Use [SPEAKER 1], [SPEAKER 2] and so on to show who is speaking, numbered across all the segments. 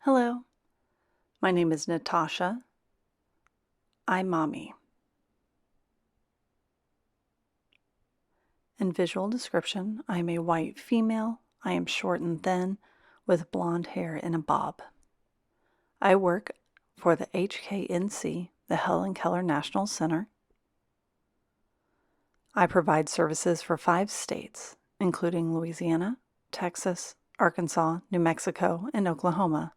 [SPEAKER 1] Hello, my name is Natasha. Aymami. In visual description, I am a white female. I am short and thin with blonde hair in a bob. I work for the HKNC, the Helen Keller National Center. I provide services for 5 states, including Louisiana, Texas, Arkansas, New Mexico, and Oklahoma.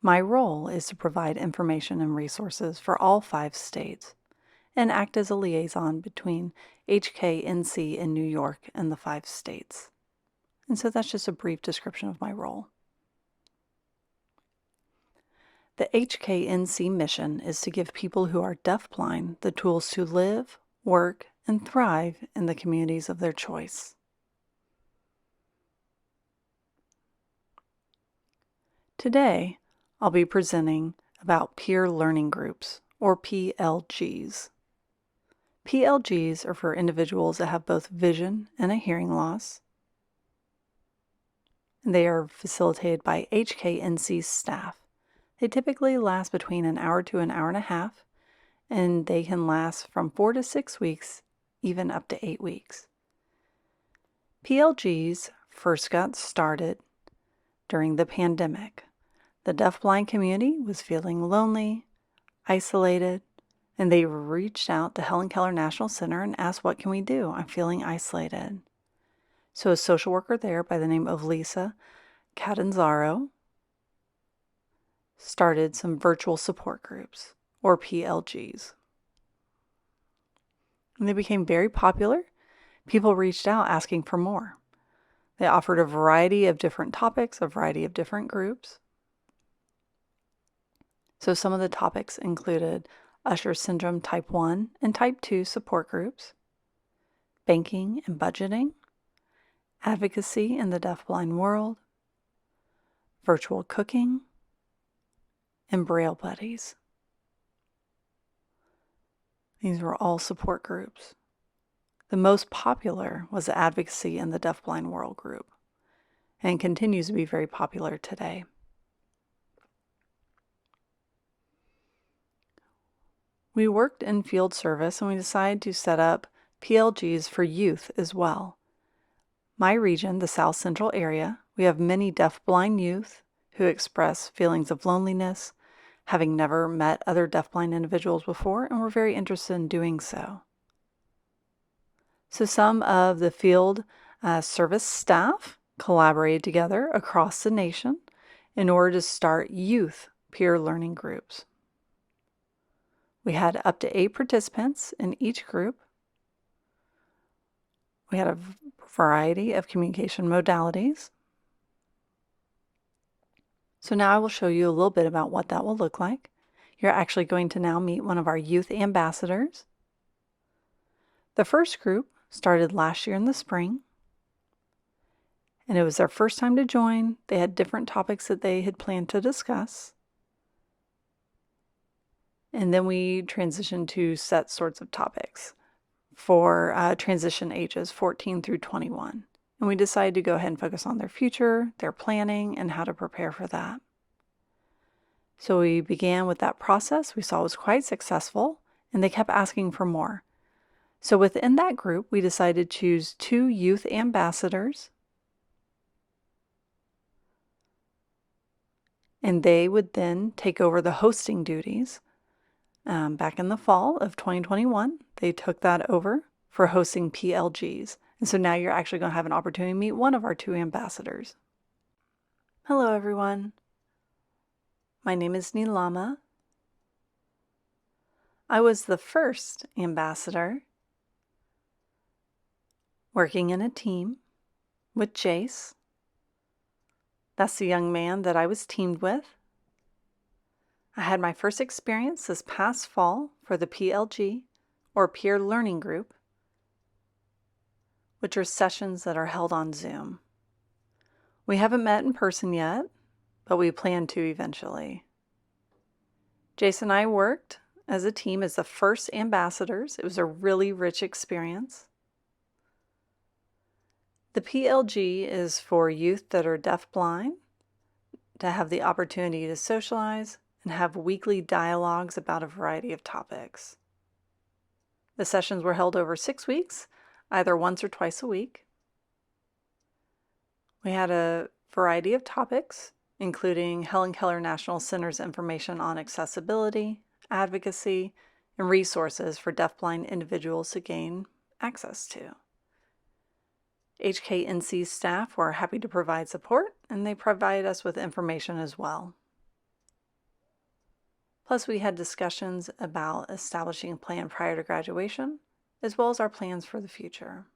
[SPEAKER 1] My role is to provide information and resources for all 5 states and act as a liaison between HKNC in New York and the 5 states. And so that's just a brief description of my role. The HKNC mission is to give people who are deafblind the tools to live, work, and thrive in the communities of their choice. Today, I'll be presenting about peer learning groups, or PLGs. PLGs are for individuals that have both vision and a hearing loss. And they are facilitated by HKNC staff. They typically last between an hour to an hour and a half, and they can last from 4 to 6 weeks, even up to 8 weeks. PLGs first got started during the pandemic. The deafblind community was feeling lonely, isolated, and they reached out to Helen Keller National Center and asked, what can we do? I'm feeling isolated. So a social worker there by the name of Lisa Catanzaro started some virtual support groups, or PLGs. And they became very popular. People reached out asking for more. They offered a variety of different topics, a variety of different groups. So some of the topics included Usher syndrome type 1 and type 2 support groups, banking and budgeting, advocacy in the deafblind world, virtual cooking, and Braille buddies. These were all support groups. The most popular was the advocacy in the deafblind world group, and continues to be very popular today. We worked in field service and we decided to set up PLGs for youth as well. My region, the South Central area, we have many deafblind youth who express feelings of loneliness, having never met other deafblind individuals before, and were very interested in doing so. So some of the field service staff collaborated together across the nation in order to start youth peer learning groups. We had up to 8 participants in each group. We had a variety of communication modalities. So now I will show you a little bit about what that will look like. You're actually going to now meet one of our youth ambassadors. The first group started last year in the spring, and it was their first time to join. They had different topics that they had planned to discuss. And then we transitioned to set sorts of topics for transition ages 14 through 21. And we decided to go ahead and focus on their future, their planning, and how to prepare for that. So we began with that process. We saw it was quite successful, and they kept asking for more. So within that group, we decided to choose 2 youth ambassadors, and they would then take over the hosting duties. Back in the fall of 2021, they took that over for hosting PLGs. And so now you're actually going to have an opportunity to meet one of our 2 ambassadors. Hello, everyone. My name is Nilama. I was the first ambassador working in a team with Jace. That's the young man that I was teamed with. I had my first experience this past fall for the PLG, or Peer Learning Group, which are sessions that are held on Zoom. We haven't met in person yet, but we plan to eventually. Jason and I worked as a team as the first ambassadors. It was a really rich experience. The PLG is for youth that are deafblind, to have the opportunity to socialize and have weekly dialogues about a variety of topics. The sessions were held over 6 weeks, either once or twice a week. We had a variety of topics, including Helen Keller National Center's information on accessibility, advocacy, and resources for deafblind individuals to gain access to. HKNC staff were happy to provide support, and they provided us with information as well. Plus, we had discussions about establishing a plan prior to graduation, as well as our plans for the future.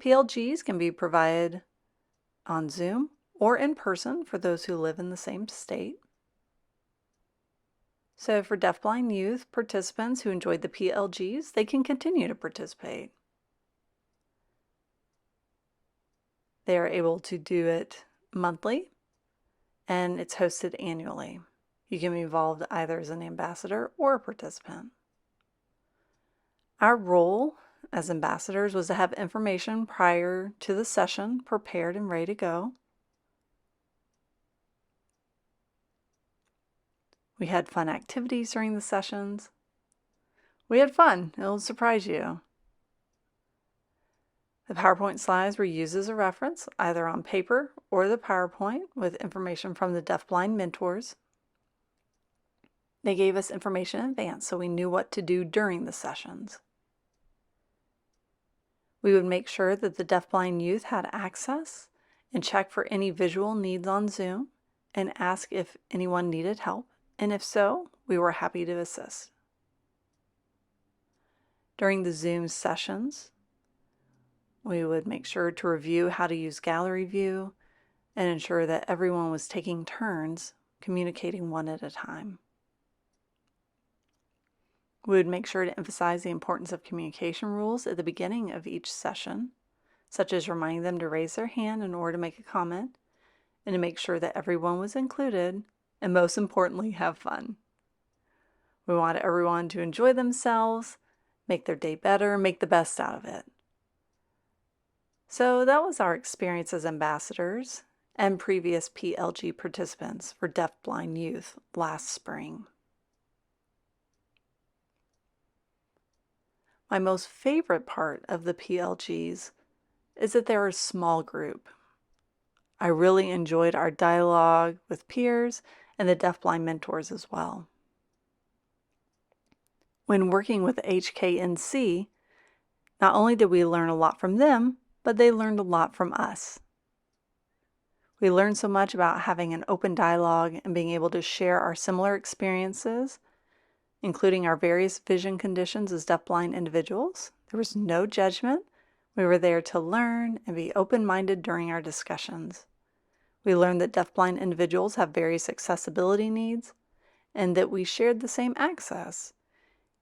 [SPEAKER 1] PLGs can be provided on Zoom or in person for those who live in the same state. So for deafblind youth participants who enjoyed the PLGs, they can continue to participate. They are able to do it monthly, and it's hosted annually. You can be involved either as an ambassador or a participant. Our role as ambassadors was to have information prior to the session prepared and ready to go. We had fun activities during the sessions. We had fun. It'll surprise you. The PowerPoint slides were used as a reference, either on paper or the PowerPoint, with information from the deafblind mentors. They gave us information in advance so we knew what to do during the sessions. We would make sure that the deafblind youth had access and check for any visual needs on Zoom and ask if anyone needed help, and if so, we were happy to assist. During the Zoom sessions, we would make sure to review how to use gallery view and ensure that everyone was taking turns communicating one at a time. We would make sure to emphasize the importance of communication rules at the beginning of each session, such as reminding them to raise their hand in order to make a comment, and to make sure that everyone was included, and most importantly, have fun. We wanted everyone to enjoy themselves, make their day better, make the best out of it. So that was our experience as ambassadors and previous PLG participants for deafblind youth last spring. My most favorite part of the PLGs is that they're a small group. I really enjoyed our dialogue with peers and the deafblind mentors as well. When working with HKNC, not only did we learn a lot from them, but they learned a lot from us. We learned so much about having an open dialogue and being able to share our similar experiences, including our various vision conditions as deafblind individuals. There was no judgment. We were there to learn and be open-minded during our discussions. We learned that deafblind individuals have various accessibility needs and that we shared the same access.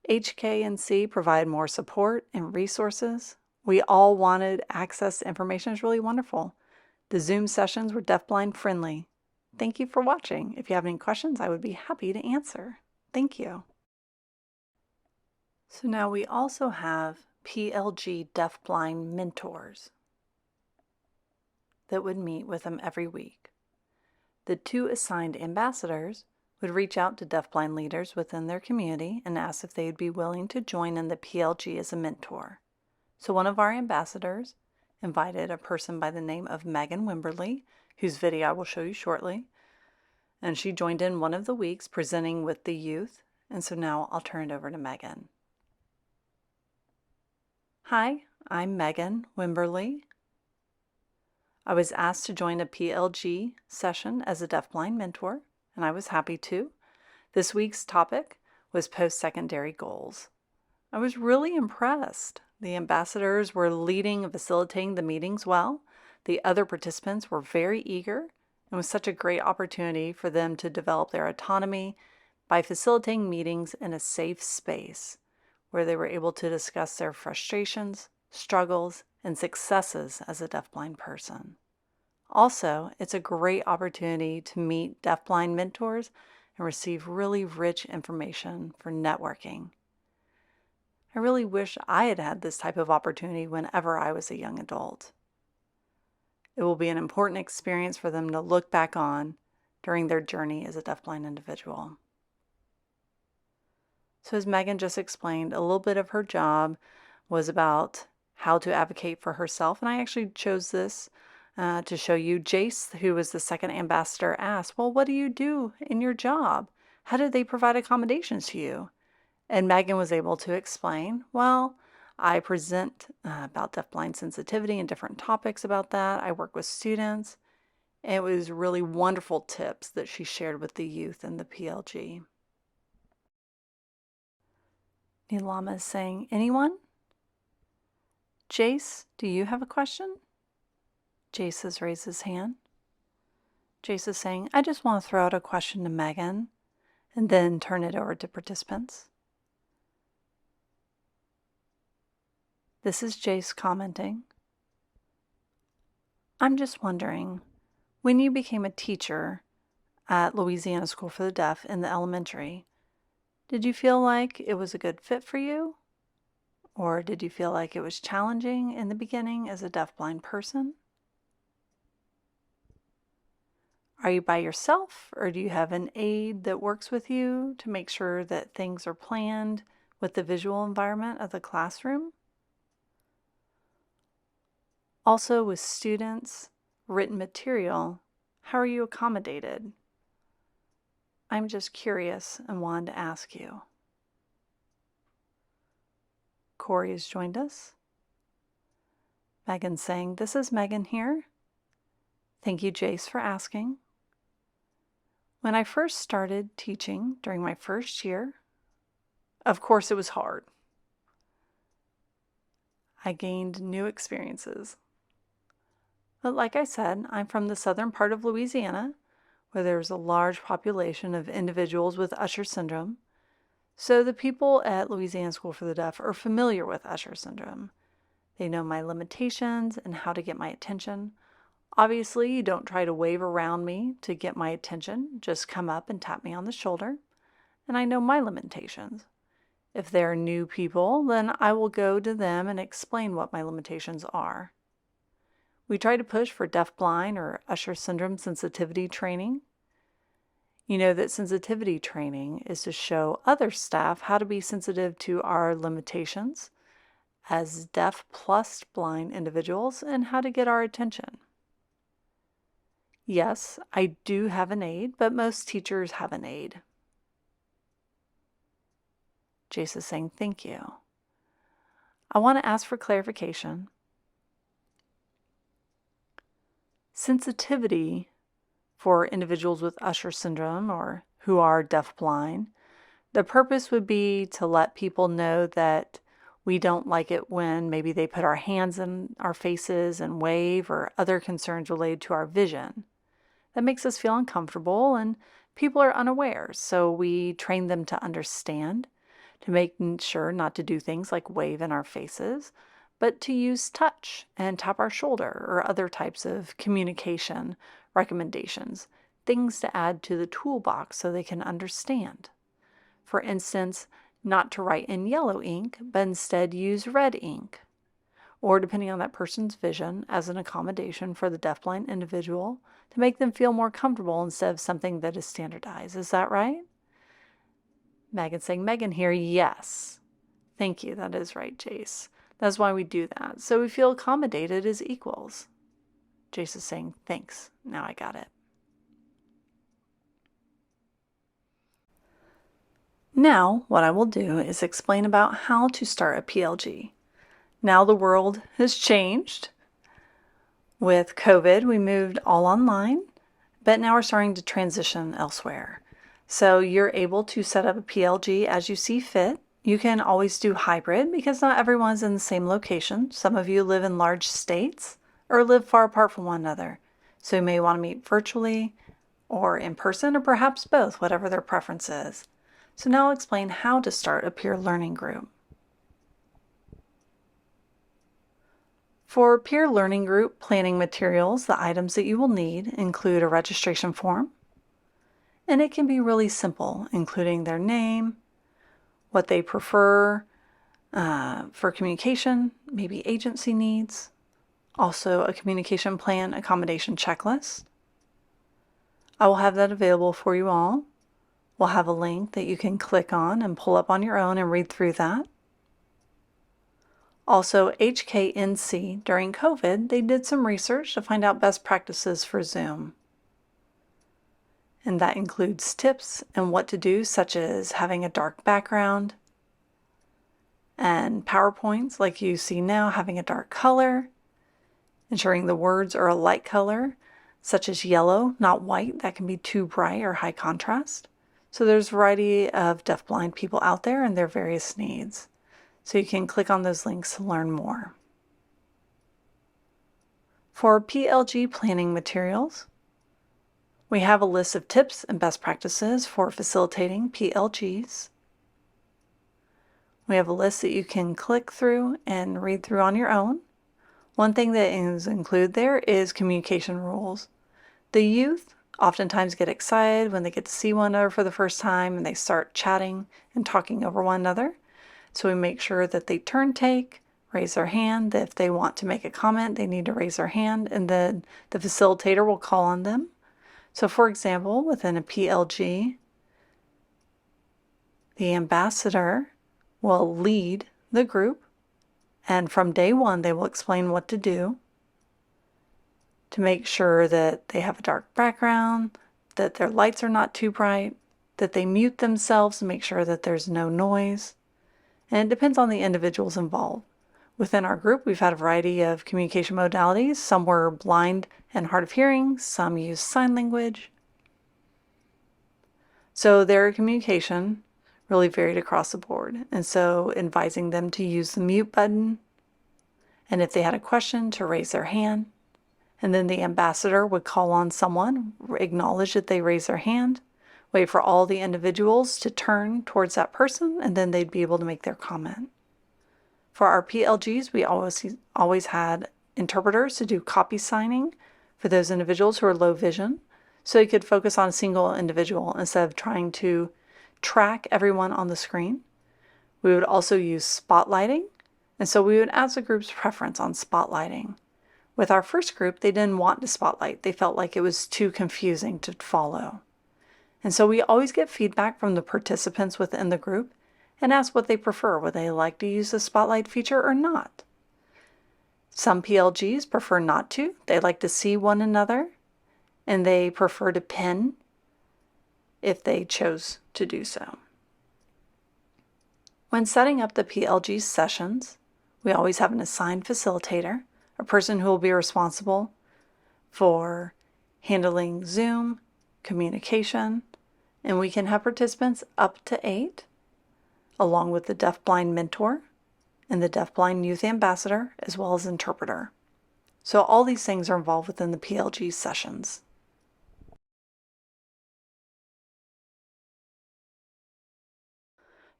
[SPEAKER 1] HKNC provided more support and resources. We all wanted access to information. It's really wonderful. The Zoom sessions were deafblind friendly. Thank you for watching. If you have any questions, I would be happy to answer. Thank you. So now we also have PLG deafblind mentors that would meet with them every week. The 2 assigned ambassadors would reach out to deafblind leaders within their community and ask if they would be willing to join in the PLG as a mentor. So one of our ambassadors invited a person by the name of Megan Wimberly, whose video I will show you shortly, and she joined in one of the weeks presenting with the youth, and so now I'll turn it over to Megan. Hi, I'm Megan Wimberly. I was asked to join a PLG session as a deafblind mentor, and I was happy to. This week's topic was post-secondary goals. I was really impressed. The ambassadors were leading and facilitating the meetings well. The other participants were very eager. It was such a great opportunity for them to develop their autonomy by facilitating meetings in a safe space where they were able to discuss their frustrations, struggles, and successes as a deafblind person. Also, it's a great opportunity to meet deafblind mentors and receive really rich information for networking. I really wish I had had this type of opportunity whenever I was a young adult. It will be an important experience for them to look back on during their journey as a deafblind individual. So as Megan just explained, a little bit of her job was about how to advocate for herself. And I actually chose this to show you. Jace, who was the second ambassador, asked, well, what do you do in your job? How do they provide accommodations to you? And Megan was able to explain, well, I present about deafblind sensitivity and different topics about that. I work with students. It was really wonderful tips that she shared with the youth in the PLG. Nilama is saying, anyone? Jace, do you have a question? Jace has raised his hand. Jace is saying, I just want to throw out a question to Megan and then turn it over to participants. This is Jace commenting. I'm just wondering, when you became a teacher at Louisiana School for the Deaf in the elementary, did you feel like it was a good fit for you? Or did you feel like it was challenging in the beginning as a deafblind person? Are you by yourself, or do you have an aide that works with you to make sure that things are planned with the visual environment of the classroom? Also, with students, written material, how are you accommodated? I'm just curious and wanted to ask you. Corey has joined us. Megan's saying, this is Megan here. Thank you, Jace, for asking. When I first started teaching during my first year, of course it was hard. I gained new experiences. But like I said, I'm from the southern part of Louisiana, where there's a large population of individuals with Usher syndrome. So the people at Louisiana School for the Deaf are familiar with Usher syndrome. They know my limitations and how to get my attention. Obviously, you don't try to wave around me to get my attention. Just come up and tap me on the shoulder. And I know my limitations. If there are new people, then I will go to them and explain what my limitations are. We try to push for deafblind or Usher syndrome sensitivity training. You know that sensitivity training is to show other staff how to be sensitive to our limitations as deaf plus blind individuals and how to get our attention. Yes, I do have an aide, but most teachers have an aide. Jace is saying, thank you. I want to ask for clarification. Sensitivity for individuals with Usher syndrome or who are deafblind, the purpose would be to let people know that we don't like it when maybe they put our hands in our faces and wave, or other concerns related to our vision. That makes us feel uncomfortable and people are unaware, so we train them to understand, to make sure not to do things like wave in our faces, but to use touch and tap our shoulder or other types of communication recommendations, things to add to the toolbox so they can understand. For instance, not to write in yellow ink, but instead use red ink. Or depending on that person's vision, as an accommodation for the deafblind individual to make them feel more comfortable instead of something that is standardized. Is that right? Megan's saying, Megan here, yes. Thank you, that is right, Jace. That's why we do that, so we feel accommodated as equals. Jace is saying, thanks, now I got it. Now, what I will do is explain about how to start a PLG. Now the world has changed. With COVID, we moved all online, but now we're starting to transition elsewhere. So you're able to set up a PLG as you see fit. You can always do hybrid because not everyone's in the same location. Some of you live in large states or live far apart from one another. So you may want to meet virtually or in person or perhaps both, whatever their preference is. So now I'll explain how to start a peer learning group. For peer learning group planning materials, the items that you will need include a registration form, and it can be really simple, including their name, what they prefer for communication, maybe agency needs, also a communication plan accommodation checklist. I will have that available for you all. We'll have a link that you can click on and pull up on your own and read through that. Also, HKNC, during COVID, they did some research to find out best practices for Zoom. And that includes tips and what to do, such as having a dark background, and PowerPoints, like you see now, having a dark color, ensuring the words are a light color, such as yellow, not white. That can be too bright or high contrast. So there's a variety of deafblind people out there and their various needs. So you can click on those links to learn more. For PLG planning materials, we have a list of tips and best practices for facilitating PLGs. We have a list that you can click through and read through on your own. One thing that is included there is communication rules. The youth oftentimes get excited when they get to see one another for the first time and they start chatting and talking over one another. So we make sure that they turn take, raise their hand. That if they want to make a comment, they need to raise their hand, and then the facilitator will call on them. So for example, within a PLG, the ambassador will lead the group, and from day one they will explain what to do to make sure that they have a dark background, that their lights are not too bright, that they mute themselves to make sure that there's no noise. And it depends on the individuals involved. Within our group, we've had a variety of communication modalities. Some were blind and hard of hearing, some used sign language. So their communication really varied across the board. And so advising them to use the mute button, and if they had a question, to raise their hand. And then the ambassador would call on someone, acknowledge that they raise their hand, wait for all the individuals to turn towards that person, and then they'd be able to make their comment. For our PLGs, we always had interpreters to do copy signing for those individuals who are low vision, so you could focus on a single individual instead of trying to track everyone on the screen. We would also use spotlighting, and so we would ask the group's preference on spotlighting. With our first group, they didn't want to spotlight. They felt like it was too confusing to follow. And so we always get feedback from the participants within the group and ask what they prefer. Would they like to use the spotlight feature or not? Some PLGs prefer not to. They like to see one another, and they prefer to pin if they chose to do so. When setting up the PLG sessions, we always have an assigned facilitator, a person who will be responsible for handling Zoom, communication, and we can have participants up to 8, along with the deafblind mentor and the deafblind youth ambassador, as well as interpreter. So all these things are involved within the PLG sessions.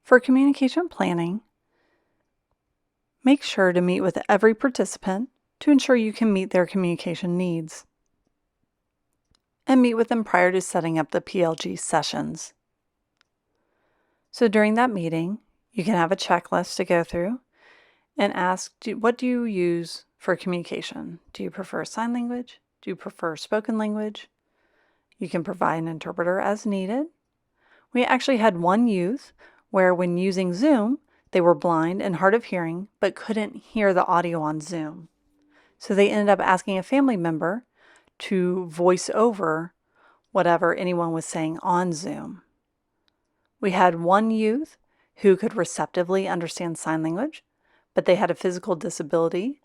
[SPEAKER 1] For communication planning, make sure to meet with every participant to ensure you can meet their communication needs, and meet with them prior to setting up the PLG sessions. So during that meeting, you can have a checklist to go through and ask, what do you use for communication? Do you prefer sign language? Do you prefer spoken language? You can provide an interpreter as needed. We actually had one youth where when using Zoom, they were blind and hard of hearing, but couldn't hear the audio on Zoom. So they ended up asking a family member to voice over whatever anyone was saying on Zoom. We had one youth who could receptively understand sign language, but they had a physical disability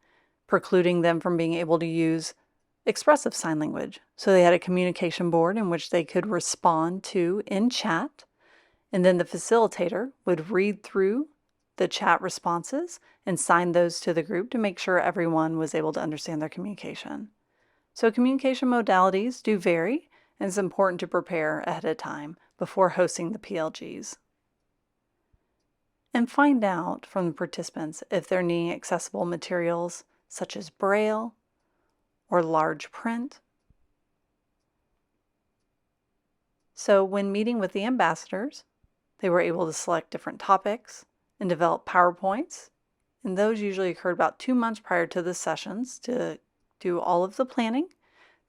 [SPEAKER 1] precluding them from being able to use expressive sign language. So they had a communication board in which they could respond to in chat, and then the facilitator would read through the chat responses and sign those to the group to make sure everyone was able to understand their communication. So communication modalities do vary, and it's important to prepare ahead of time before hosting the PLGs. And find out from the participants if they're needing accessible materials such as Braille or large print. So when meeting with the ambassadors, they were able to select different topics and develop PowerPoints And those usually occurred about 2 months prior to the sessions to do all of the planning,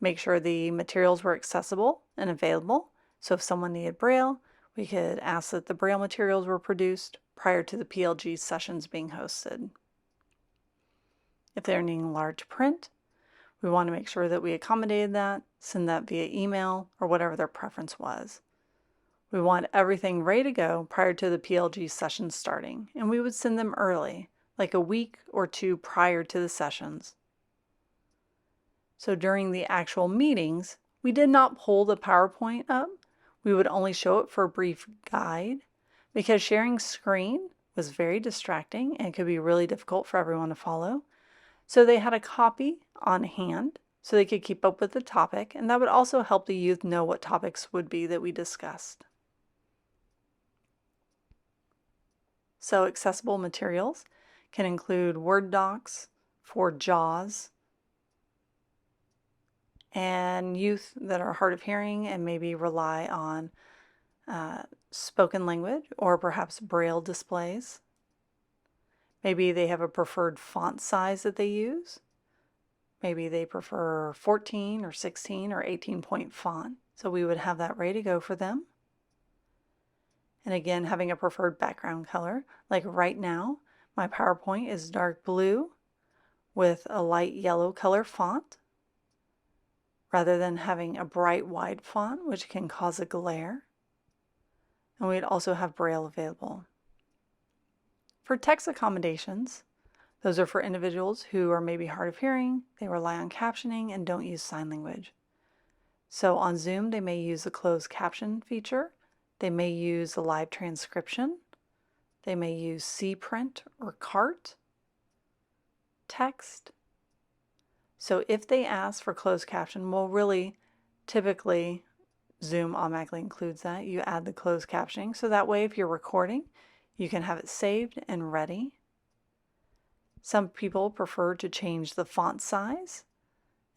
[SPEAKER 1] make sure the materials were accessible and available. So if someone needed Braille, we could ask that the Braille materials were produced prior to the PLG sessions being hosted. If they're needing large print, we want to make sure that we accommodated that, send that via email or whatever their preference was. We want everything ready to go prior to the PLG session starting, and we would send them early, like a week or two prior to the sessions. So during the actual meetings, we did not pull the PowerPoint up. We would only show it for a brief guide because sharing screen was very distracting and could be really difficult for everyone to follow. So they had a copy on hand so they could keep up with the topic, and that would also help the youth know what topics would be that we discussed. So accessible materials can include Word docs for JAWS, and youth that are hard of hearing and maybe rely on spoken language or perhaps Braille displays. Maybe they have a preferred font size that they use. Maybe they prefer 14 or 16 or 18-point font. So we would have that ready to go for them. And again, having a preferred background color. Like right now, my PowerPoint is dark blue with a light yellow color font, rather than having a bright wide font, which can cause a glare. And we'd also have Braille available. For text accommodations, those are for individuals who are maybe hard of hearing, they rely on captioning, and don't use sign language. So on Zoom, they may use the closed caption feature. They may use the live transcription. They may use C-print or CART, text. So if they ask for closed caption, well, really, typically, Zoom automatically includes that. You add the closed captioning, so that way if you're recording, you can have it saved and ready. Some people prefer to change the font size,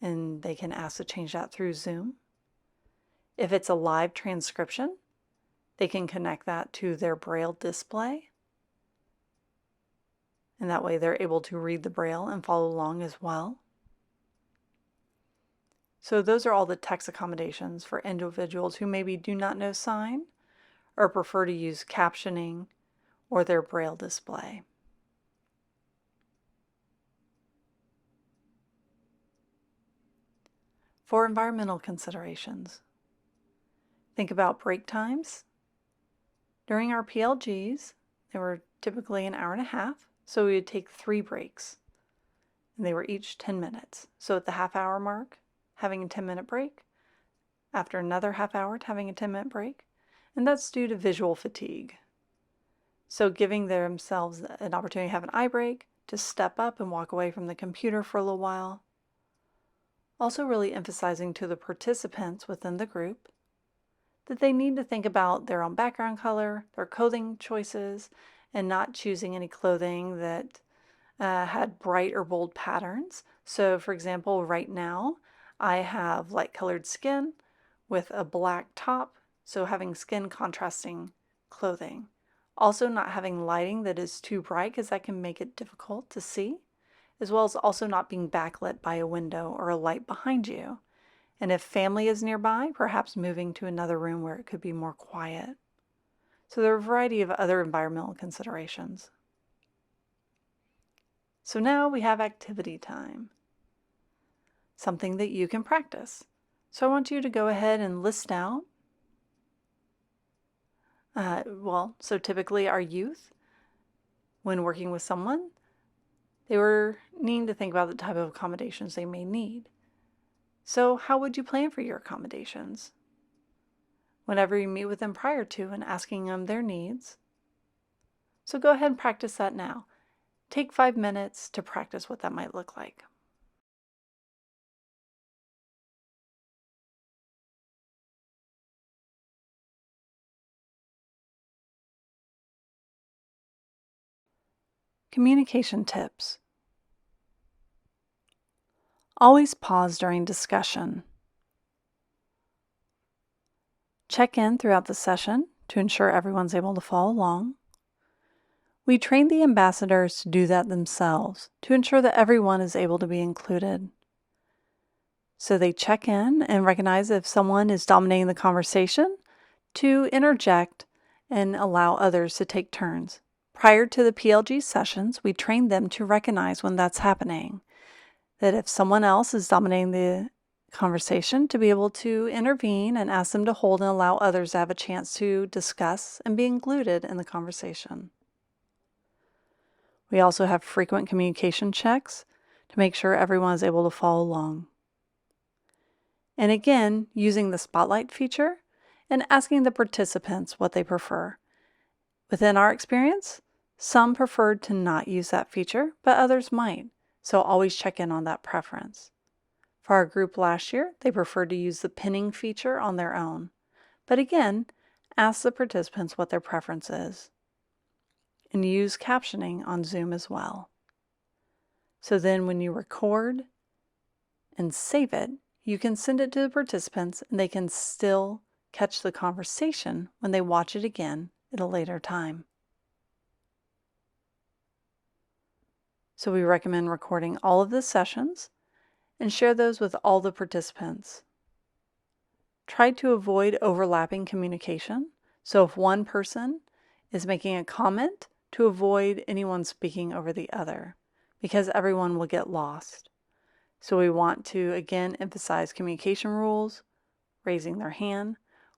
[SPEAKER 1] and they can ask to change that through Zoom. If it's a live transcription, they can connect that to their Braille display, and that way they're able to read the Braille and follow along as well. So those are all the text accommodations for individuals who maybe do not know sign or prefer to use captioning or their Braille display. For environmental considerations, think about break times. During our PLGs, they were typically an hour and a half, so we would take 3 breaks, and they were each 10 minutes. So at the half-hour mark, having a 10-minute break, after another half hour, having a 10-minute break, and that's due to visual fatigue. So giving themselves an opportunity to have an eye break, to step up and walk away from the computer for a little while. Also really emphasizing to the participants within the group that they need to think about their own background color, their clothing choices, and not choosing any clothing that had bright or bold patterns. So for example, right now, I have light colored skin with a black top, so having skin contrasting clothing. Also not having lighting that is too bright because that can make it difficult to see, as well as also not being backlit by a window or a light behind you. And if family is nearby, perhaps moving to another room where it could be more quiet. So there are a variety of other environmental considerations. So now we have activity time, something that you can practice. So I want you to go ahead and list out, so typically our youth, when working with someone, they were needing to think about the type of accommodations they may need. So how would you plan for your accommodations? Whenever you meet with them prior to and asking them their needs. So go ahead and practice that now. Take 5 minutes to practice what that might look like. Communication tips. Always pause during discussion. Check in throughout the session to ensure everyone's able to follow along. We trained the ambassadors to do that themselves to ensure that everyone is able to be included. So they check in and recognize if someone is dominating the conversation to interject and allow others to take turns. Prior to the PLG sessions, we trained them to recognize when that's happening, that if someone else is dominating the conversation, to be able to intervene and ask them to hold and allow others to have a chance to discuss and be included in the conversation. We also have frequent communication checks to make sure everyone is able to follow along. And again, using the spotlight feature and asking the participants what they prefer. Within our experience, some preferred to not use that feature, but others might, so always check in on that preference. For our group last year, they preferred to use the pinning feature on their own. But again, ask the participants what their preference is. And use captioning on Zoom as well. So then when you record and save it, you can send it to the participants and they can still catch the conversation when they watch it again at a later time. So we recommend recording all of the sessions and share those with all the participants. Try to avoid overlapping communication. So if one person is making a comment, to avoid anyone speaking over the other, because everyone will get lost. So we want to again emphasize communication rules, raising their hand,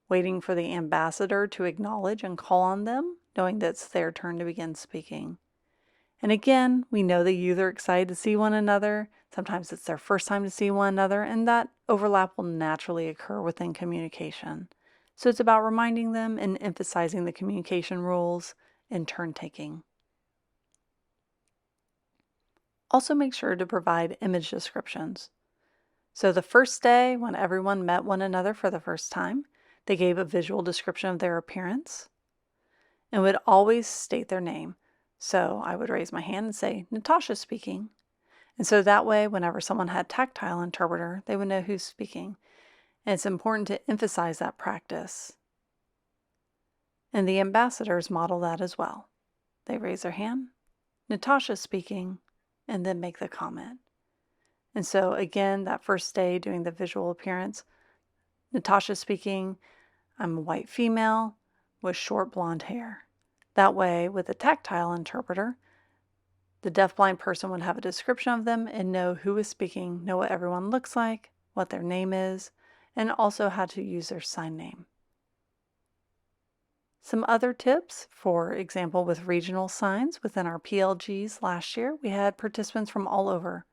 [SPEAKER 1] waiting for the ambassador to acknowledge and call on them, knowing that it's their turn to begin speaking. And again, we know the youth are excited to see one another. Sometimes it's their first time to see one another, and that overlap will naturally occur within communication. So it's about reminding them and emphasizing the communication rules and turn taking. Also make sure to provide image descriptions. So the first day, when everyone met one another for the first time, they gave a visual description of their appearance and would always state their name. So I would raise my hand and say, Natasha speaking. And so that way, whenever someone had tactile interpreter, they would know who's speaking. And it's important to emphasize that practice. And the ambassadors model that as well. They raise their hand, Natasha speaking, and then make the comment. And so again, that first day doing the visual appearance, Natasha speaking, I'm a white female with short blonde hair. That way, with a tactile interpreter, the deafblind person would have a description of them and know who is speaking, know what everyone looks like, what their name is, and also how to use their sign name. Some other tips, for example, with regional signs within our PLGs last year, we had participants from all over.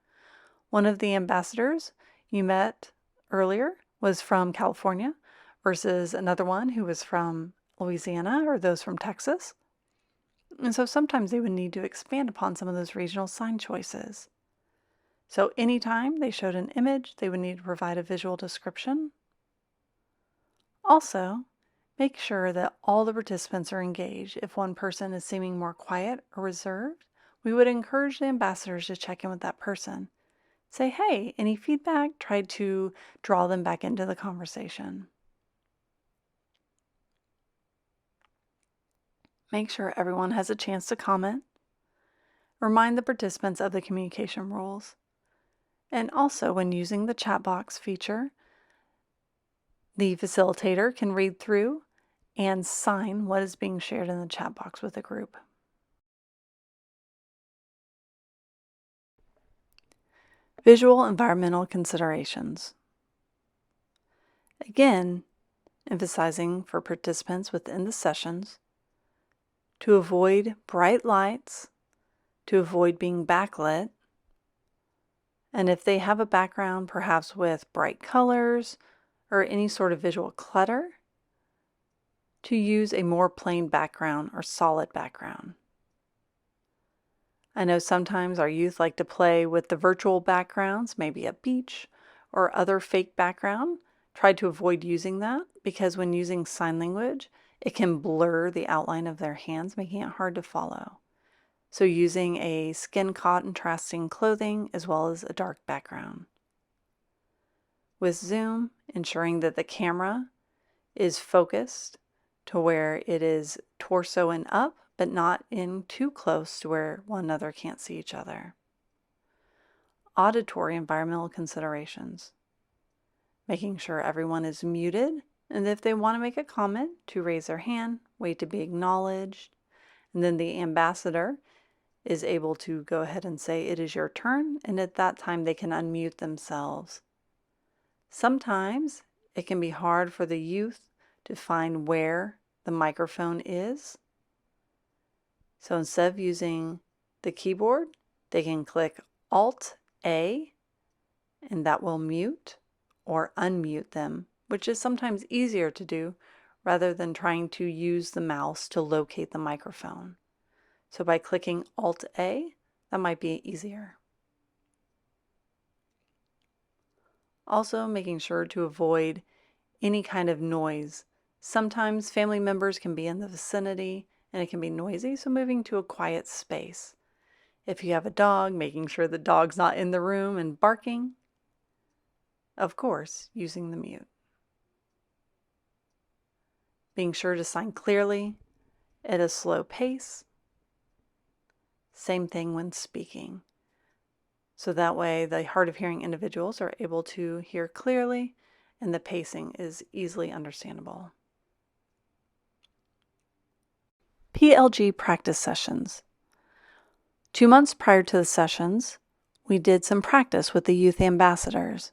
[SPEAKER 1] One of the ambassadors you met earlier was from California versus another one who was from Louisiana or those from Texas. And so sometimes they would need to expand upon some of those regional sign choices. So anytime they showed an image, they would need to provide a visual description. Also, make sure that all the participants are engaged. If one person is seeming more quiet or reserved, we would encourage the ambassadors to check in with that person. Say, hey, any feedback? Try to draw them back into the conversation. Make sure everyone has a chance to comment. Remind the participants of the communication rules. And also, when using the chat box feature, the facilitator can read through and sign what is being shared in the chat box with the group. Visual environmental considerations. Again, emphasizing for participants within the sessions to avoid bright lights, to avoid being backlit, and if they have a background perhaps with bright colors or any sort of visual clutter, to use a more plain background or solid background. I know sometimes our youth like to play with the virtual backgrounds, maybe a beach or other fake background. Try to avoid using that because when using sign language, it can blur the outline of their hands, making it hard to follow. So using a skin contrasting clothing as well as a dark background. With Zoom, ensuring that the camera is focused to where it is torso and up, but not in too close to where one another can't see each other. Auditory environmental considerations. Making sure everyone is muted, and if they want to make a comment, to raise their hand, wait to be acknowledged, and then the ambassador is able to go ahead and say, "It is your turn," and at that time they can unmute themselves. Sometimes it can be hard for the youth to find where the microphone is. So instead of using the keyboard, they can click Alt-A, and that will mute or unmute them, which is sometimes easier to do rather than trying to use the mouse to locate the microphone. So by clicking Alt-A, that might be easier. Also, making sure to avoid any kind of noise. Sometimes family members can be in the vicinity and it can be noisy, so moving to a quiet space. If you have a dog, making sure the dog's not in the room and barking. Of course, using the mute. Being sure to sign clearly at a slow pace. Same thing when speaking. So that way the hard of hearing individuals are able to hear clearly and the pacing is easily understandable. PLG Practice Sessions. 2 months prior to the sessions, we did some practice with the youth ambassadors.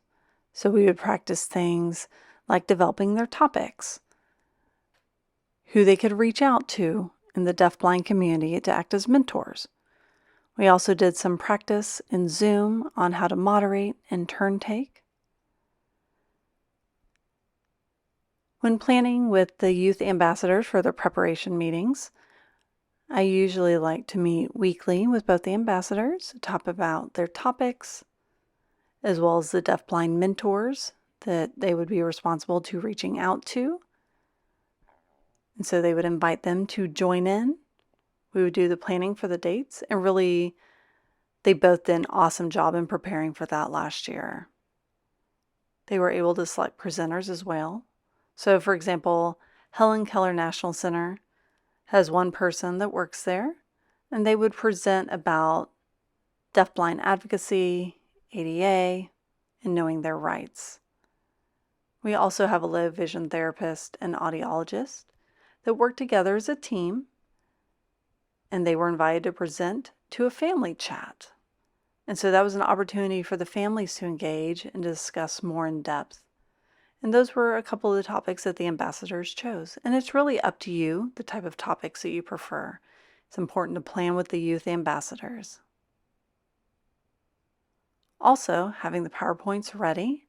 [SPEAKER 1] So we would practice things like developing their topics, who they could reach out to in the deafblind community to act as mentors. We also did some practice in Zoom on how to moderate and turn take. When planning with the youth ambassadors for their preparation meetings, I usually like to meet weekly with both the ambassadors to talk about their topics, as well as the deafblind mentors that they would be responsible to reaching out to. And so they would invite them to join in. We would do the planning for the dates, and really they both did an awesome job in preparing for that last year. They were able to select presenters as well. So for example, Helen Keller National Center has one person that works there, and they would present about deafblind advocacy, ADA, and knowing their rights. We also have a low vision therapist and audiologist that work together as a team, and they were invited to present to a family chat. And so that was an opportunity for the families to engage and discuss more in depth. And those were a couple of the topics that the ambassadors chose. And it's really up to you, the type of topics that you prefer. It's important to plan with the youth ambassadors. Also, having the PowerPoints ready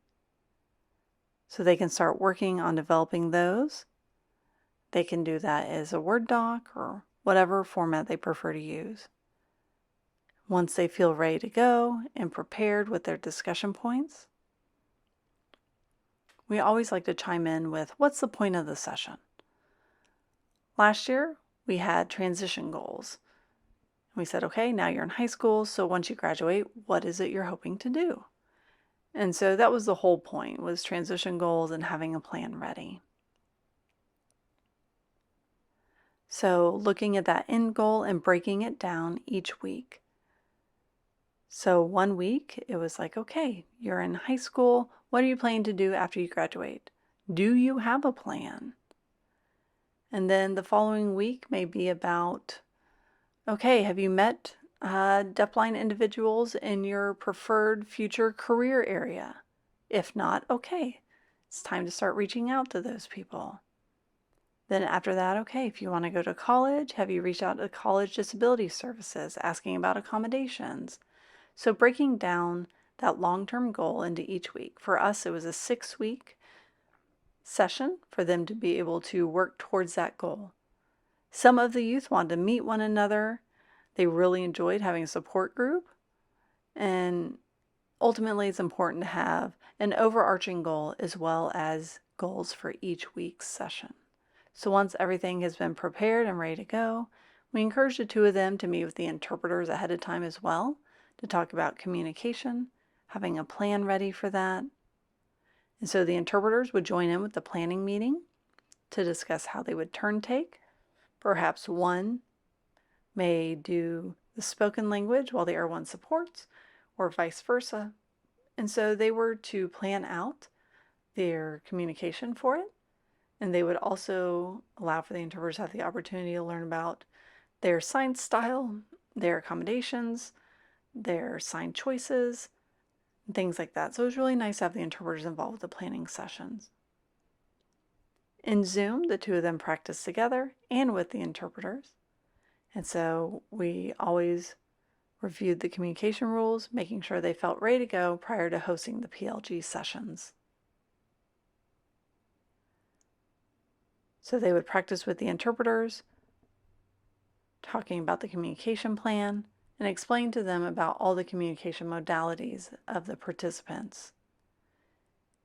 [SPEAKER 1] so they can start working on developing those. They can do that as a Word doc or whatever format they prefer to use. Once they feel ready to go and prepared with their discussion points, we always like to chime in with, what's the point of the session? Last year, we had transition goals. We said, okay, now you're in high school, so once you graduate, what is it you're hoping to do? And so that was the whole point, was transition goals and having a plan ready. So looking at that end goal and breaking it down each week. So 1 week, it was like, okay, you're in high school. What are you planning to do after you graduate? Do you have a plan? And then the following week may be about, okay, have you met deafblind individuals in your preferred future career area? If not, okay, it's time to start reaching out to those people. Then after that, okay, if you want to go to college, have you reached out to college disability services, asking about accommodations? So breaking down that long-term goal into each week. For us, it was a 6-week session for them to be able to work towards that goal. Some of the youth wanted to meet one another. They really enjoyed having a support group. And ultimately, it's important to have an overarching goal as well as goals for each week's session. So once everything has been prepared and ready to go, we encourage the two of them to meet with the interpreters ahead of time as well, to talk about communication, having a plan ready for that. And so the interpreters would join in with the planning meeting to discuss how they would turn take, perhaps 1 may do the spoken language while the R1 supports, or vice versa. And so they were to plan out their communication for it, and they would also allow for the interpreters to have the opportunity to learn about their sign style, their accommodations, their sign choices, and things like that. So it was really nice to have the interpreters involved with the planning sessions. In Zoom, the two of them practiced together and with the interpreters. And so we always reviewed the communication rules, making sure they felt ready to go prior to hosting the PLG sessions. So they would practice with the interpreters, talking about the communication plan, and explain to them about all the communication modalities of the participants.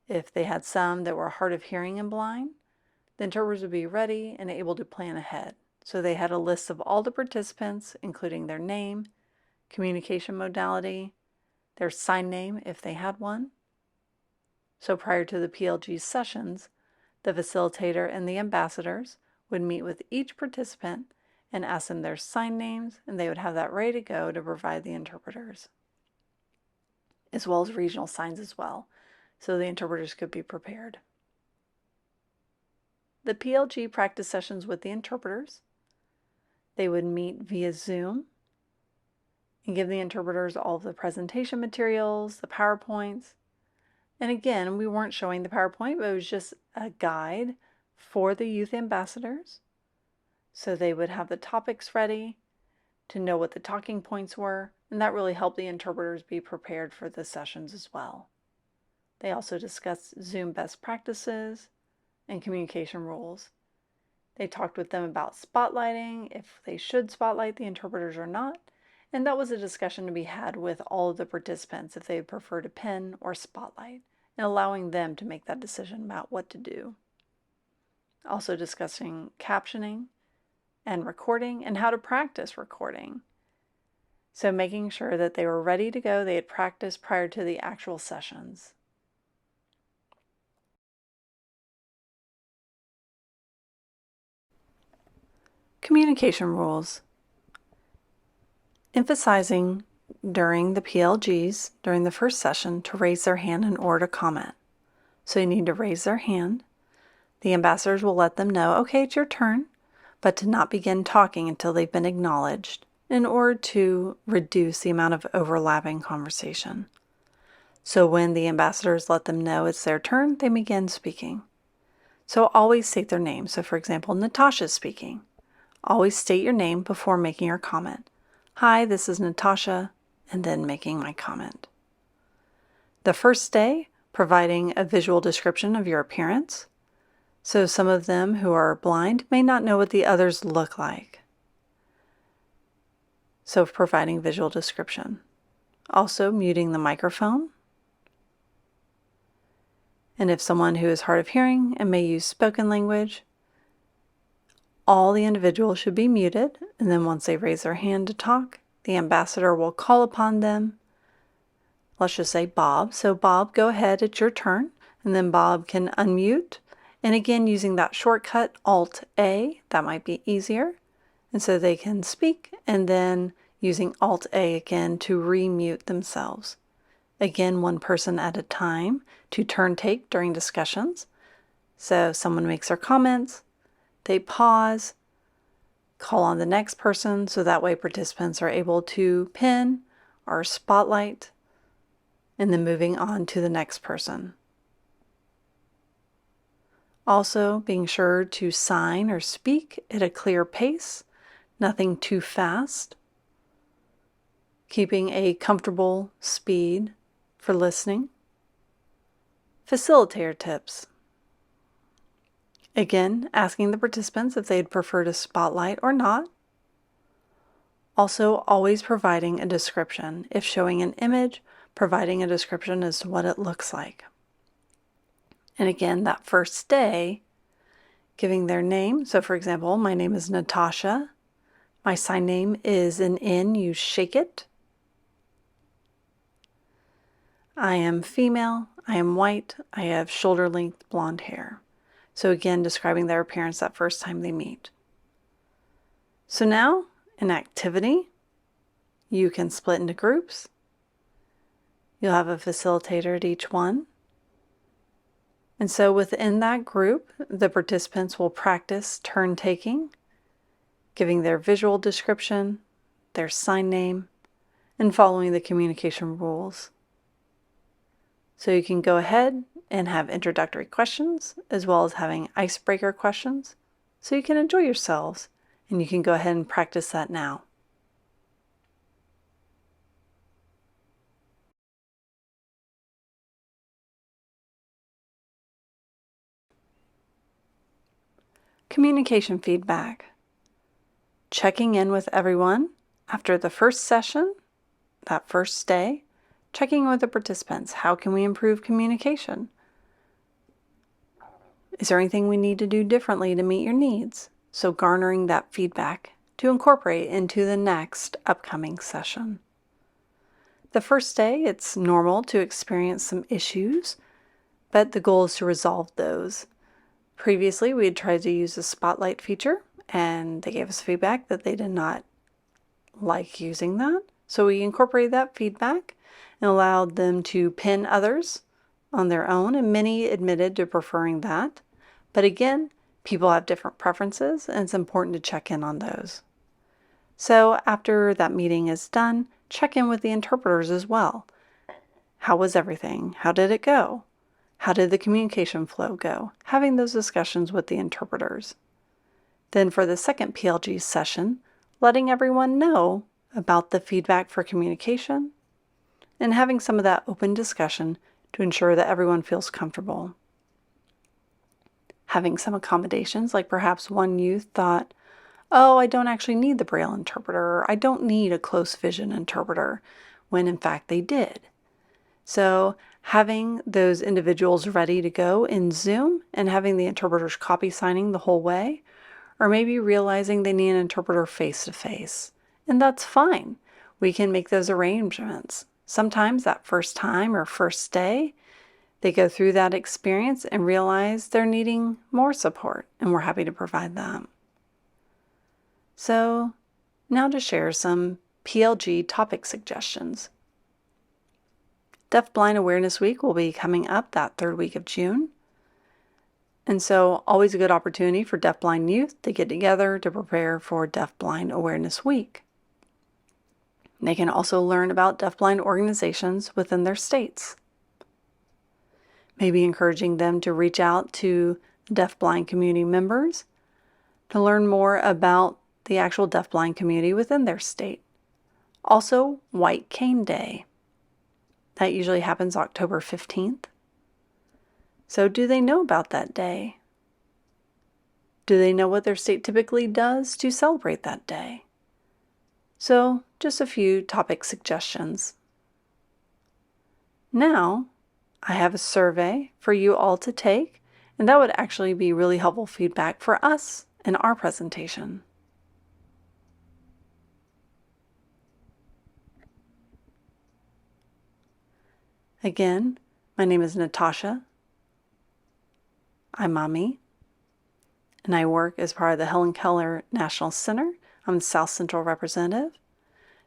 [SPEAKER 1] If they had some that were hard of hearing and blind, the interpreters would be ready and able to plan ahead. So they had a list of all the participants, including their name, communication modality, their sign name if they had one. So prior to the PLG sessions, the facilitator and the ambassadors would meet with each participant and ask them their sign names, and they would have that ready to go to provide the interpreters, as well as regional signs as well, so the interpreters could be prepared. The PLG practice sessions with the interpreters, they would meet via Zoom and give the interpreters all of the presentation materials, the PowerPoints. And again, we weren't showing the PowerPoint, but it was just a guide for the youth ambassadors. So they would have the topics ready to know what the talking points were, and that really helped the interpreters be prepared for the sessions as well. They also discussed Zoom best practices and communication rules. They talked with them about spotlighting, if they should spotlight the interpreters or not, and that was a discussion to be had with all of the participants if they would prefer to pin or spotlight, and allowing them to make that decision about what to do. Also discussing captioning and recording and how to practice recording. So making sure that they were ready to go, they had practiced prior to the actual sessions. Communication rules. Emphasizing during the PLGs, during the first session, to raise their hand in order to comment. So you need to raise their hand. The ambassadors will let them know, okay, it's your turn, but to not begin talking until they've been acknowledged in order to reduce the amount of overlapping conversation. So when the ambassadors let them know it's their turn, they begin speaking. So always state their name. So for example, Natasha's speaking. Always state your name before making your comment. Hi, this is Natasha, and then making my comment. The first day, providing a visual description of your appearance. So some of them who are blind may not know what the others look like. So providing visual description. Also muting the microphone. And if someone who is hard of hearing and may use spoken language, all the individuals should be muted, and then once they raise their hand to talk, the ambassador will call upon them. Let's just say Bob. So Bob, go ahead, it's your turn. And then Bob can unmute. And again, using that shortcut, Alt-A, that might be easier. And so they can speak, and then using Alt-A again to remute themselves. Again, one person at a time to turn take during discussions. So someone makes their comments, they pause, call on the next person, so that way participants are able to pin or spotlight, and then moving on to the next person. Also, being sure to sign or speak at a clear pace, nothing too fast, keeping a comfortable speed for listening. Facilitator tips. Again, asking the participants if they'd prefer to spotlight or not. Also, always providing a description. If showing an image, providing a description as to what it looks like. And again, that first day, giving their name. So for example, my name is Natasha. My sign name is an N, you shake it. I am female, I am white, I have shoulder-length blonde hair. So again, describing their appearance that first time they meet. So now, an activity. You can split into groups. You'll have a facilitator at each one. And so within that group, the participants will practice turn taking, giving their visual description, their sign name, and following the communication rules. So you can go ahead and have introductory questions as well as having icebreaker questions so you can enjoy yourselves, and you can go ahead and practice that now. Communication feedback. Checking in with everyone after the first session, that first day, checking in with the participants. How can we improve communication? Is there anything we need to do differently to meet your needs? So garnering that feedback to incorporate into the next upcoming session. The first day, it's normal to experience some issues, but the goal is to resolve those. Previously, we had tried to use the spotlight feature, and they gave us feedback that they did not like using that. So we incorporated that feedback and allowed them to pin others on their own, and many admitted to preferring that. But again, people have different preferences, and it's important to check in on those. So after that meeting is done, check in with the interpreters as well. How was everything? How did it go? How did the communication flow go? Having those discussions with the interpreters. Then for the second PLG session, letting everyone know about the feedback for communication and having some of that open discussion to ensure that everyone feels comfortable. Having some accommodations, like perhaps one youth thought, oh, I don't actually need the Braille interpreter, or I don't need a close vision interpreter, when in fact they did. So having those individuals ready to go in Zoom and having the interpreters copy signing the whole way, or maybe realizing they need an interpreter face-to-face. And that's fine. We can make those arrangements. Sometimes that first time or first day, they go through that experience and realize they're needing more support, and we're happy to provide that. So now to share some PLG topic suggestions. Deafblind Awareness Week will be coming up that third week of June. And so always a good opportunity for deafblind youth to get together to prepare for Deafblind Awareness Week. They can also learn about deafblind organizations within their states. Maybe encouraging them to reach out to deafblind community members to learn more about the actual deafblind community within their state. Also, White Cane Day. That usually happens October 15th. So do they know about that day? Do they know what their state typically does to celebrate that day? So just a few topic suggestions. Now, I have a survey for you all to take, and that would actually be really helpful feedback for us in our presentation. Again, my name is Natasha. Aymami, and I work as part of the Helen Keller National Center. I'm the South Central representative.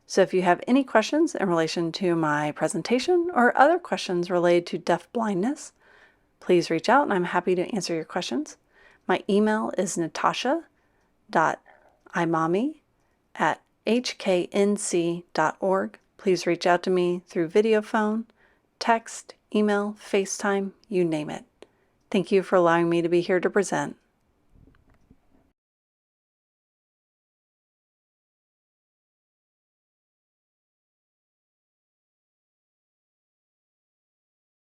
[SPEAKER 1] So if you have any questions in relation to my presentation or other questions related to deaf blindness, please reach out and I'm happy to answer your questions. My email is natasha.aymami@hknc.org. Please reach out to me through video phone, text, email, FaceTime, you name it. Thank you for allowing me to be here to present.